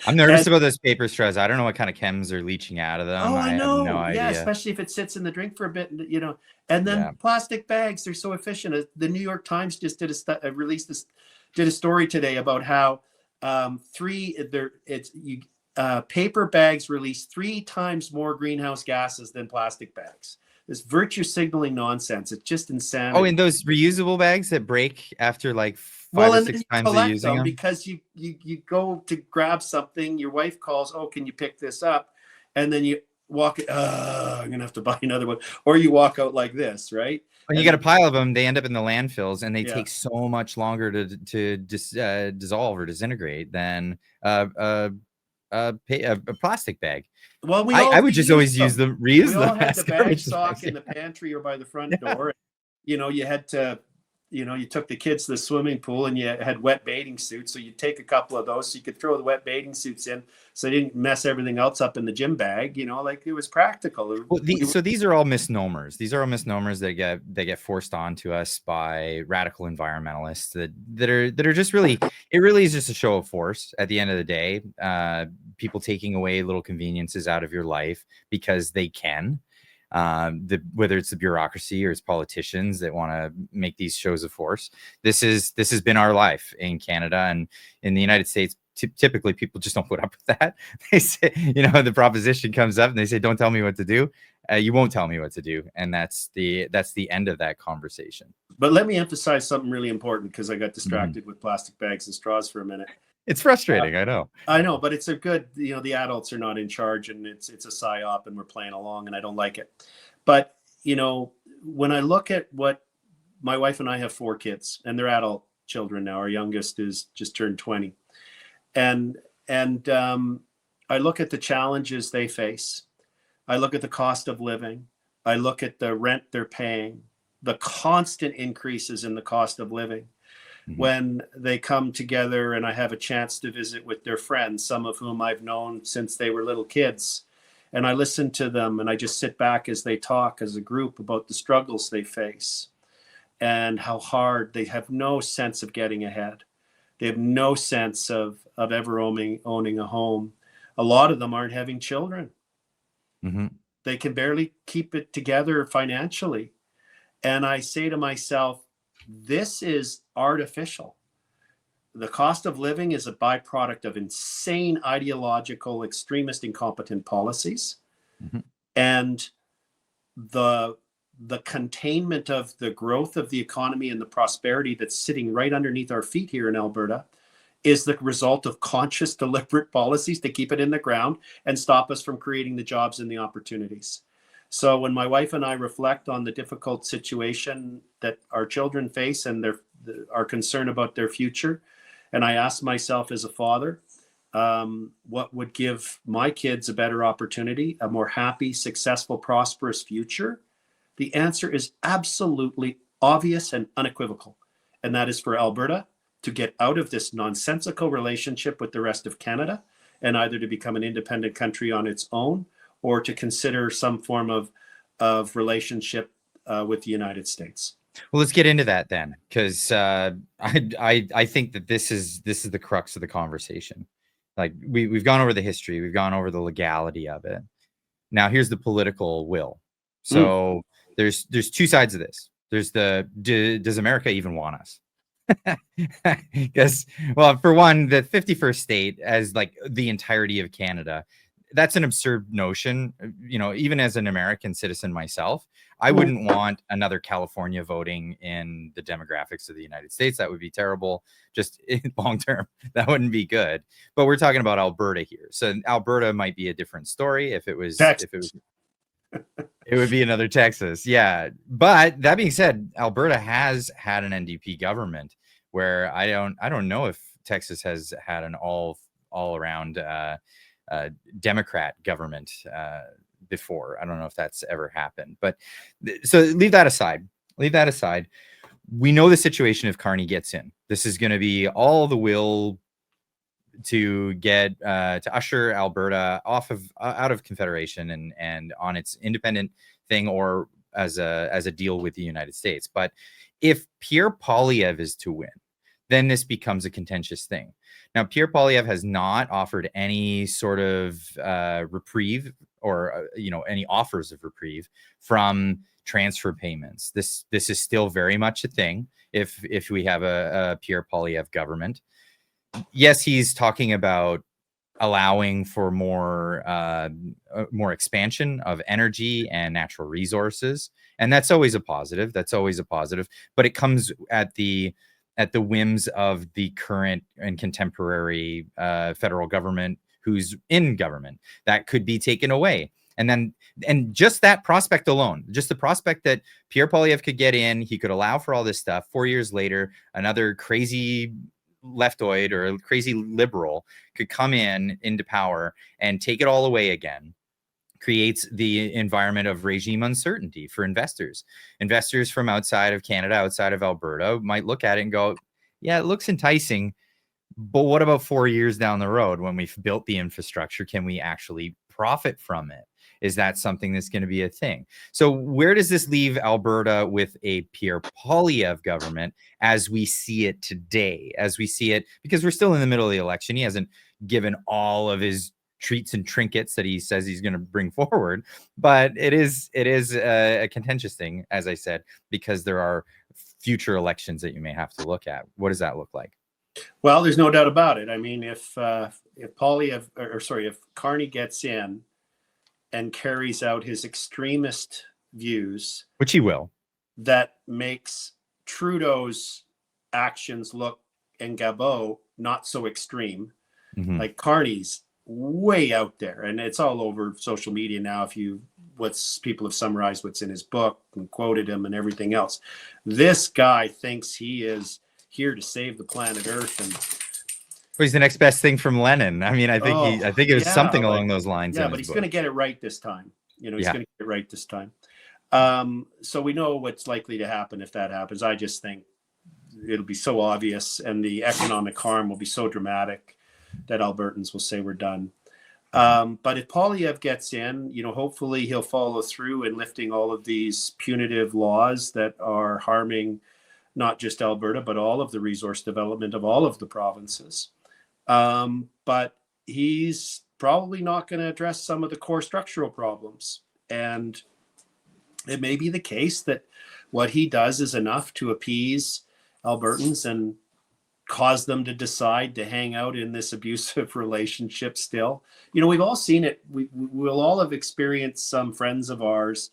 I'm nervous about those paper straws. I don't know what kind of chems are leaching out of them. Oh, I I have no know. Yeah, idea. especially if it sits in the drink for a bit, And then Yeah. plastic bags, they're so efficient. The New York Times just did a story today about how paper bags release 3 times more greenhouse gases than plastic bags. This virtue signaling nonsense. It's just insanity. Oh, and those reusable bags that break after like 5 Well, or and 6 then you times of collect using them. because you go to grab something, your wife calls, oh, can you pick this up? And then you walk, I'm gonna have to buy another one. Or you walk out like this, right? When you And get a then- pile of them, they end up in the landfills, and they Yeah. take so much longer to dissolve or disintegrate than a plastic bag. Well, we I all would just reuse always use them. them, reuse We them all had as the bag garbage stock bags. in the pantry or by the front door. You had to, you took the kids to the swimming pool and you had wet bathing suits. So you'd take a couple of those so you could throw the wet bathing suits in so you didn't mess everything else up in the gym bag. Like it was practical. Well, so these are all misnomers. These are all misnomers that get forced onto us by radical environmentalists that are just really, it really is just a show of force at the end of the day. People taking away little conveniences out of your life because they can. Whether it's the bureaucracy or it's politicians that want to make these shows of force. This has been our life in Canada, and in the United States. Typically, people just don't put up with that. They say, the proposition comes up and they say, "Don't tell me what to do." You won't tell me what to do, and that's the end of that conversation. But let me emphasize something really important because I got distracted with plastic bags and straws for a minute. It's frustrating, I know. I know, but it's a good, the adults are not in charge and it's a psyop and we're playing along and I don't like it. But, when I look at what my wife and I have 4 kids and they're adult children now, our youngest is just turned 20. And I look at the challenges they face. I look at the cost of living. I look at the rent they're paying, the constant increases in the cost of living. When they come together and I have a chance to visit with their friends, some of whom I've known since they were little kids, and I listen to them and I just sit back as they talk as a group about the struggles they face and how hard they have no sense of getting ahead. They have no sense of ever owning a home. A lot of them aren't having children. They can barely keep it together financially. And I say to myself, this is artificial. The cost of living is a byproduct of insane ideological, extremist, incompetent policies. And the containment of the growth of the economy and the prosperity that's sitting right underneath our feet here in Alberta is the result of conscious, deliberate policies to keep it in the ground and stop us from creating the jobs and the opportunities. So when my wife and I reflect on the difficult situation that our children face and our concern about their future, and I ask myself as a father, what would give my kids a better opportunity, a more happy, successful, prosperous future? The answer is absolutely obvious and unequivocal. And that is for Alberta to get out of this nonsensical relationship with the rest of Canada and either to become an independent country on its own or to consider some form of relationship with the United States. Well, let's get into that then, because I think that this is the crux of the conversation. Like we've gone over the history, we've gone over the legality of it. Now here's the political will. So there's 2 sides of this. There's does America even want us? Because, well, for one, the 51st state as like the entirety of Canada, that's an absurd notion. Even as an American citizen myself, I wouldn't want another California voting in the demographics of the United States. That would be terrible. Just long term, that wouldn't be good. But we're talking about Alberta here. So Alberta might be a different story if it was Texas. It would be another Texas. Yeah. But that being said, Alberta has had an NDP government where I don't know if Texas has had an all around Democrat government before. I don't know if that's ever happened, but so leave that aside. We know the situation if Carney gets in. This is going to be all the will to get to usher Alberta out of Confederation and on its independent thing or as a deal with the United States. But if Pierre Poilievre is to win, then this becomes a contentious thing. Now, Pierre Poilievre has not offered any sort of reprieve or any offers of reprieve from transfer payments. This is still very much a thing if we have a Pierre Poilievre government. Yes, he's talking about allowing for more expansion of energy and natural resources, and that's always a positive. But it comes at the whims of the current and contemporary federal government who's in government. That could be taken away. And just that prospect alone, just the prospect that Pierre Poilievre could get in, he could allow for all this stuff. 4 years later, another crazy leftoid or a crazy liberal could come into power and take it all away again, creates the environment of regime uncertainty for investors. Investors from outside of Canada, outside of Alberta, might look at it and go, yeah, it looks enticing, but what about 4 years down the road when we've built the infrastructure? Can we actually profit from it? Is that something that's going to be a thing? So where does this leave Alberta with a Pierre Poilievre government as we see it today? As we see it, because we're still in the middle of the election. He hasn't given all of his treats and trinkets that he says he's going to bring forward, but it is a contentious thing, as I said, because there are future elections that you may have to look at. What does that look like? Well, there's no doubt about it. I mean, if Carney gets in and carries out his extremist views, which he will, that makes Trudeau's actions look, and Gabot, not so extreme. Mm-hmm. Like Carney's way out there, and it's all over social media now. People have summarized what's in his book and quoted him and everything else. This guy thinks he is here to save the planet Earth, and he's the next best thing from Lenin. I mean, I think it was something along those lines. Yeah, but he's going to get it right this time. He's going to get it right this time. So we know what's likely to happen if that happens. I just think it'll be so obvious, and the economic harm will be so dramatic that Albertans will say we're done. But if Poilievre gets in, hopefully he'll follow through in lifting all of these punitive laws that are harming not just Alberta, but all of the resource development of all of the provinces. But he's probably not going to address some of the core structural problems. And it may be the case that what he does is enough to appease Albertans and cause them to decide to hang out in this abusive relationship still. We've all seen it. We'll all have experienced some friends of ours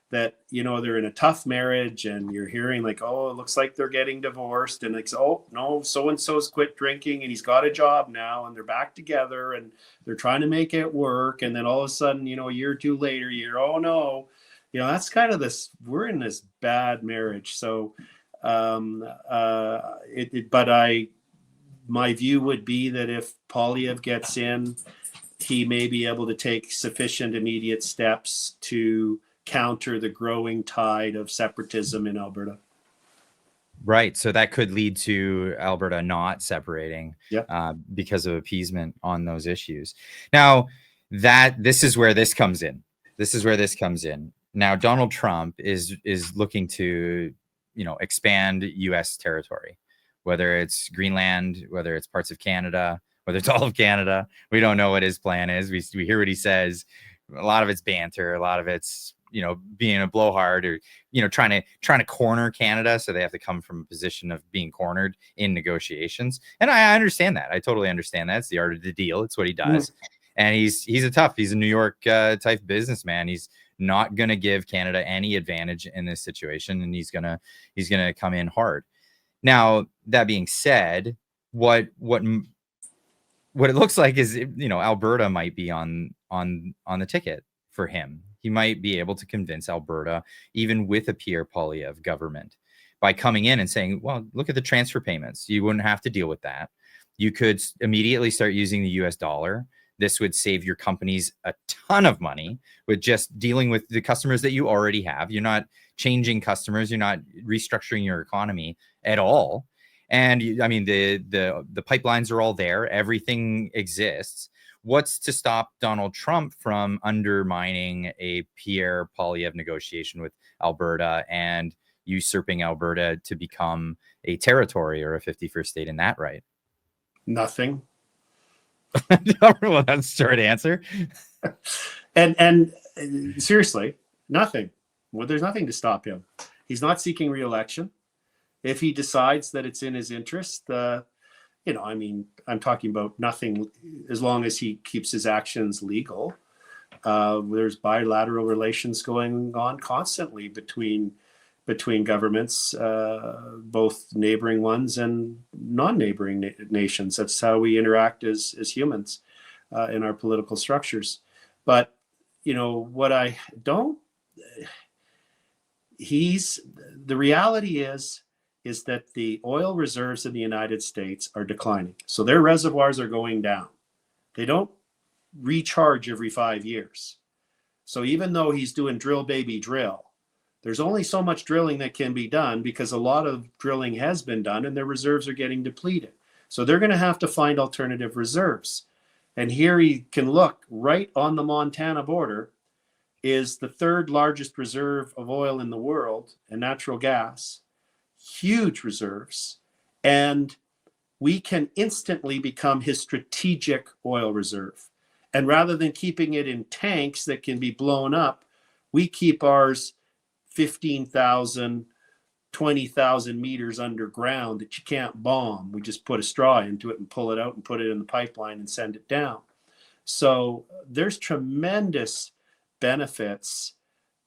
that, they're in a tough marriage, and you're hearing like, oh, it looks like they're getting divorced. And it's, oh, no, so-and-so's quit drinking and he's got a job now, and they're back together and they're trying to make it work. And then all of a sudden, a year or two later, oh no, that's kind of this, we're in this bad marriage. So, my view would be that if Poilievre gets in, he may be able to take sufficient immediate steps to counter the growing tide of separatism in Alberta. Right. So that could lead to Alberta not separating because of appeasement on those issues. Now, this is where this comes in. Now, Donald Trump is looking to, expand U.S. territory, whether it's Greenland, whether it's parts of Canada, whether it's all of Canada. We don't know what his plan is. We hear what he says. A lot of it's banter. A lot of it's, being a blowhard, or, trying to corner Canada. So they have to come from a position of being cornered in negotiations. And I understand that. I totally understand that. It's the art of the deal. It's what he does. And he's a New York type businessman. He's not going to give Canada any advantage in this situation. And he's going to come in hard. Now, that being said, what it looks like is, Alberta might be on the ticket for him. He might be able to convince Alberta, even with a Pierre Poilievre government, by coming in and saying, well, look at the transfer payments. You wouldn't have to deal with that. You could immediately start using the US dollar. This would save your companies a ton of money with just dealing with the customers that you already have. You're not changing customers. You're not restructuring your economy at all. And the pipelines are all there. Everything exists. What's to stop Donald Trump from undermining a Pierre Poilievre negotiation with Alberta and usurping Alberta to become a territory or a 51st state in that right? Nothing. Well, that's a short answer. And seriously, nothing. Well, there's nothing to stop him. He's not seeking re-election. If he decides that it's in his interest, I mean, I'm talking about nothing as long as he keeps his actions legal. There's bilateral relations going on constantly between governments, both neighboring ones and non-neighboring nations. That's how we interact as humans in our political structures. But, what I don't, the reality is that the oil reserves in the United States are declining. So their reservoirs are going down. They don't recharge every 5 years. So even though he's doing drill, baby, drill, there's only so much drilling that can be done because a lot of drilling has been done and their reserves are getting depleted. So they're going to have to find alternative reserves. And here you can look right on the Montana border is the third largest reserve of oil in the world and natural gas, huge reserves. And we can instantly become his strategic oil reserve. And rather than keeping it in tanks that can be blown up, we keep ours 15,000, 20,000 meters underground that you can't bomb. We just put a straw into it and pull it out and put it in the pipeline and send it down. So there's tremendous benefits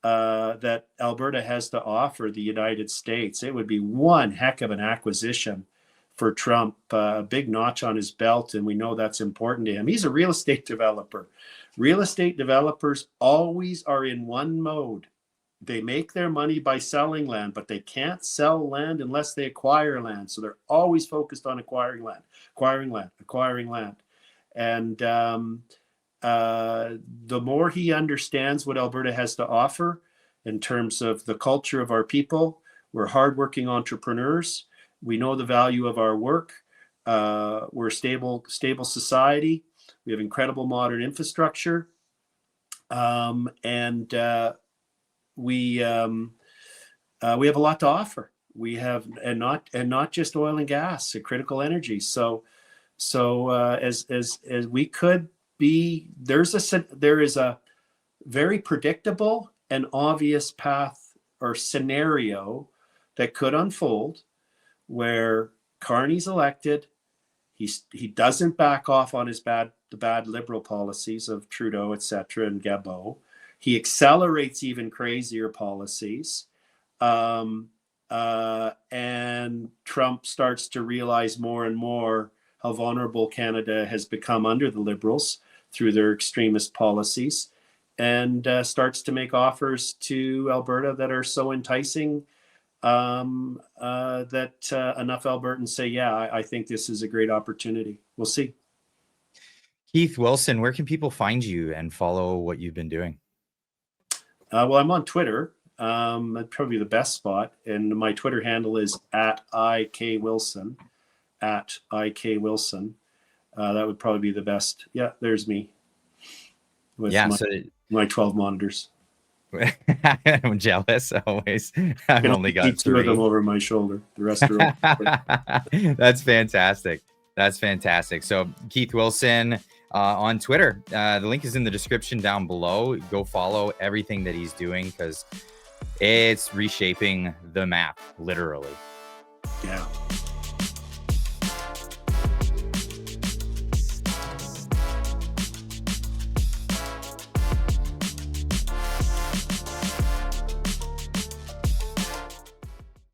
that Alberta has to offer the United States. It would be one heck of an acquisition for Trump, a big notch on his belt, and we know that's important to him. He's a real estate developer. Real estate developers always are in one mode. They make their money by selling land, but they can't sell land unless they acquire land. So they're always focused on acquiring land. And the more he understands what Alberta has to offer in terms of the culture of our people, we're hardworking entrepreneurs. We know the value of our work. We're a stable society. We have incredible modern infrastructure. And we have a lot to offer. We have, and not just oil and gas, critical energy. So as we could be, there is a very predictable and obvious path or scenario that could unfold where Carney's elected. He doesn't back off on the bad liberal policies of Trudeau, etc., and Guilbeault. He accelerates even crazier policies. And Trump starts to realize more and more how vulnerable Canada has become under the Liberals through their extremist policies, and starts to make offers to Alberta that are so enticing that enough Albertans say, yeah, I think this is a great opportunity. We'll see. Keith Wilson, where can people find you and follow what you've been doing? Well, I'm on Twitter. That'd probably be the best spot. And my Twitter handle is @IKWilson. @IKWilson. That would probably be the best. Yeah, there's me. With my 12 monitors. I'm jealous always. I've only got 2 of them over my shoulder. The rest are That's fantastic. That's fantastic. So Keith Wilson on Twitter. The link is in the description down below. Go follow everything that he's doing because it's reshaping the map, literally. Yeah.